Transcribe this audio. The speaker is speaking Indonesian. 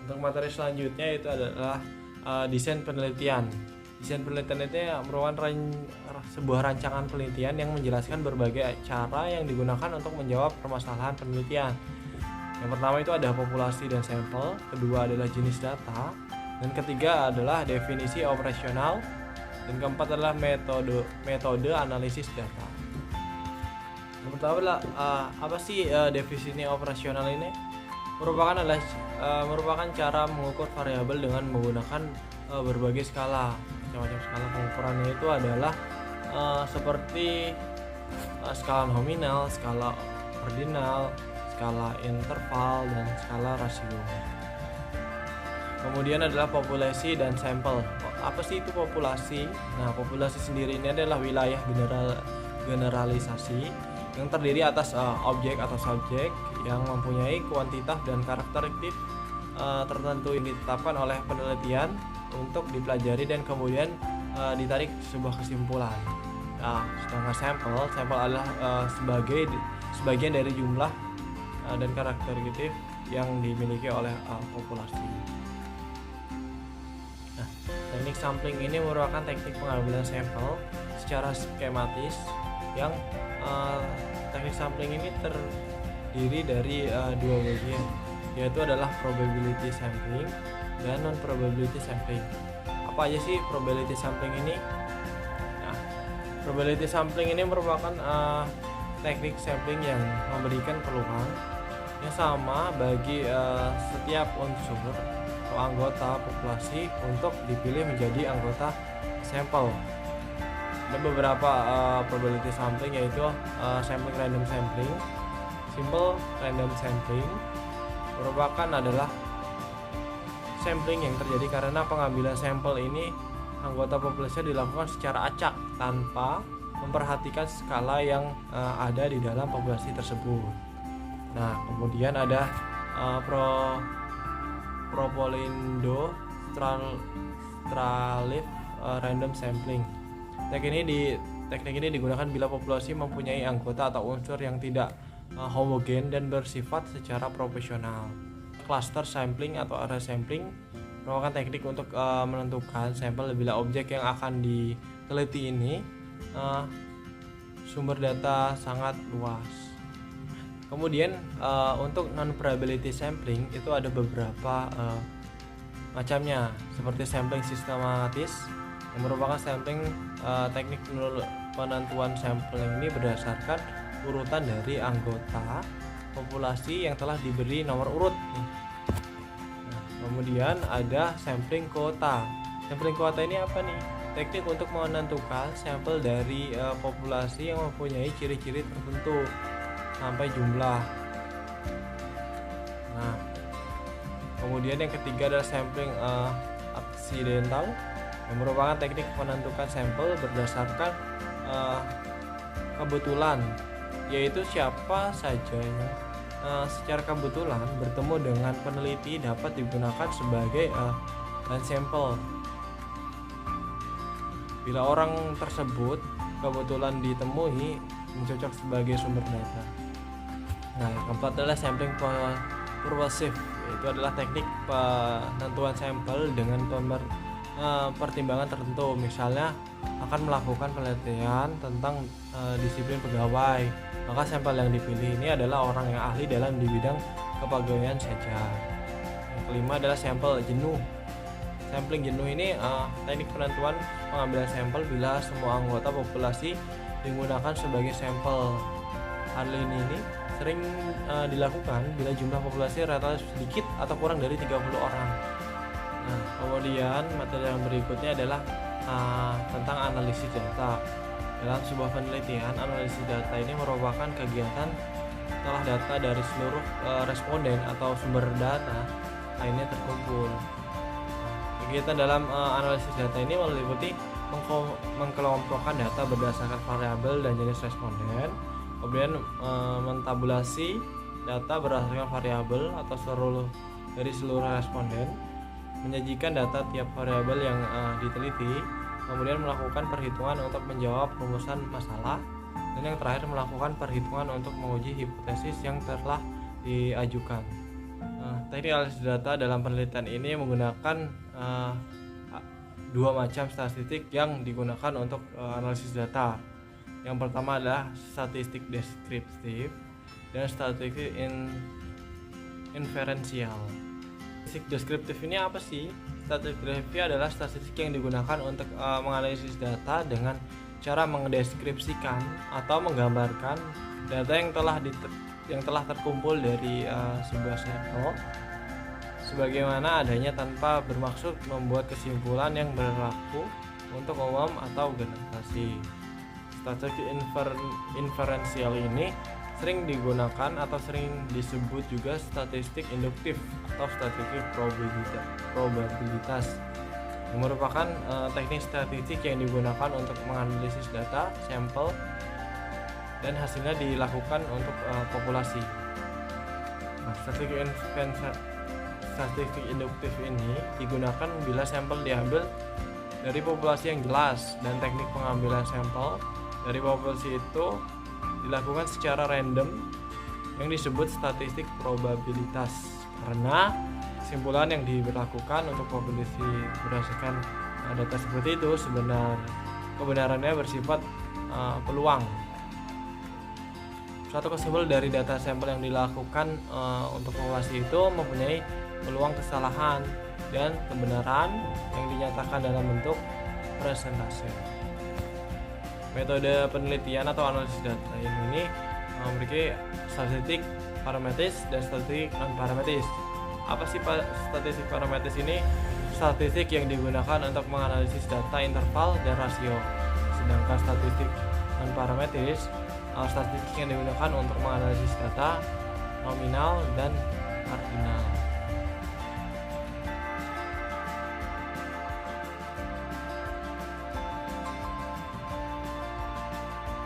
Untuk materi selanjutnya itu adalah desain penelitian. Desain penelitian itu merupakan sebuah rancangan penelitian yang menjelaskan berbagai cara yang digunakan untuk menjawab permasalahan penelitian. Yang pertama itu ada populasi dan sampel, kedua adalah jenis data, dan ketiga adalah definisi operasional, dan keempat adalah metode analisis data. Yang pertama adalah apa sih definisi operasional ini? Merupakan cara mengukur variabel dengan menggunakan berbagai skala. Macam-macam skala pengukurannya itu adalah seperti skala nominal, skala ordinal, skala interval, dan skala rasio. Kemudian adalah populasi dan sampel. Apa sih itu populasi? Nah, populasi sendiri ini adalah wilayah generalisasi yang terdiri atas objek atau subjek yang mempunyai kuantitas dan karakteristik tertentu yang ditetapkan oleh penelitian untuk dipelajari dan kemudian ditarik sebuah kesimpulan. Nah, sedangkan sampel adalah sebagian dari jumlah dan karakteristik yang dimiliki oleh populasi. Nah, teknik sampling ini merupakan teknik pengambilan sampel secara skematis yang teknik sampling ini terdiri dari dua bagian, yaitu adalah probability sampling dan non probability sampling. Apa aja sih probability sampling ini? Nah, probability sampling ini merupakan teknik sampling yang memberikan peluang yang sama bagi setiap unsur atau anggota populasi untuk dipilih menjadi anggota sampel. Ada beberapa probability sampling, yaitu sampling random sampling, simple random sampling merupakan adalah sampling yang terjadi karena pengambilan sampel ini anggota populasi dilakukan secara acak tanpa memperhatikan skala yang ada di dalam populasi tersebut. Nah, kemudian ada Propalindo Stralif random sampling. Teknik ini digunakan bila populasi mempunyai anggota atau unsur yang tidak homogen dan bersifat secara proporsional. Cluster sampling atau area sampling merupakan teknik untuk menentukan sampel bila objek yang akan diteliti ini sumber data sangat luas. Kemudian untuk non probability sampling itu ada beberapa macamnya, seperti sampling sistematis yang merupakan sampling teknik penentuan sampling ini berdasarkan urutan dari anggota populasi yang telah diberi nomor urut. Nah, kemudian ada sampling kuota. Sampling kuota ini apa nih? Teknik untuk menentukan sampel dari populasi yang mempunyai ciri-ciri tertentu sampai jumlah. Nah, kemudian yang ketiga adalah sampling aksidental yang merupakan teknik menentukan sampel berdasarkan kebetulan, yaitu siapa saja yang secara kebetulan bertemu dengan peneliti dapat digunakan sebagai bahan sampel. Bila orang tersebut kebetulan ditemui mencocok sebagai sumber data. Nah, yang keempat adalah sampling pervasive, yaitu adalah teknik penentuan sampel dengan pertimbangan tertentu. Misalnya akan melakukan penelitian tentang disiplin pegawai, maka sampel yang dipilih ini adalah orang yang ahli dalam di bidang kepegawaian saja. Yang kelima adalah sampel jenuh. Sampling jenuh ini teknik penentuan pengambilan sampel bila semua anggota populasi digunakan sebagai sampel. Hal ini sering dilakukan bila jumlah populasi rata sedikit atau kurang dari 30 orang. Nah, kemudian materi yang berikutnya adalah tentang analisis data. Dalam sebuah penelitian, analisis data ini merupakan kegiatan setelah data dari seluruh responden atau sumber data lainnya terkumpul. Kegiatan dalam analisis data ini meliputi mengkelompokkan data berdasarkan variabel dan jenis responden, kemudian mentabulasi data berdasarkan variabel atau dari seluruh responden, menyajikan data tiap variabel yang diteliti, kemudian melakukan perhitungan untuk menjawab rumusan masalah, dan yang terakhir melakukan perhitungan untuk menguji hipotesis yang telah diajukan. Teknik analisis data dalam penelitian ini menggunakan dua macam statistik yang digunakan untuk analisis data. Yang pertama adalah statistik deskriptif dan statistik inferensial. Statistik deskriptif ini apa sih? Statistik deskriptif adalah statistik yang digunakan untuk menganalisis data dengan cara mendeskripsikan atau menggambarkan data yang telah terkumpul dari sebuah sampel sebagaimana adanya, tanpa bermaksud membuat kesimpulan yang berlaku untuk umum atau generalisasi. Statistik inferensial ini sering digunakan atau sering disebut juga statistik induktif atau statistik probabilitas, yang merupakan teknik statistik yang digunakan untuk menganalisis data sampel dan hasilnya dilakukan untuk populasi. Statistik induktif ini digunakan bila sampel diambil dari populasi yang jelas, dan teknik pengambilan sampel dari populasi itu dilakukan secara random yang disebut statistik probabilitas, karena kesimpulan yang diberlakukan untuk populasi berdasarkan data seperti itu kebenarannya bersifat peluang. Suatu kesimpulan dari data sampel yang dilakukan untuk populasi itu mempunyai peluang kesalahan dan kebenaran yang dinyatakan dalam bentuk persentase. Metode penelitian atau analisis data ini memiliki statistik parametris dan statistik non parametris. Apa sih statistik parametris ini? Statistik yang digunakan untuk menganalisis data interval dan rasio. Sedangkan statistik non parametris statistik yang digunakan untuk menganalisis data nominal dan kardinal.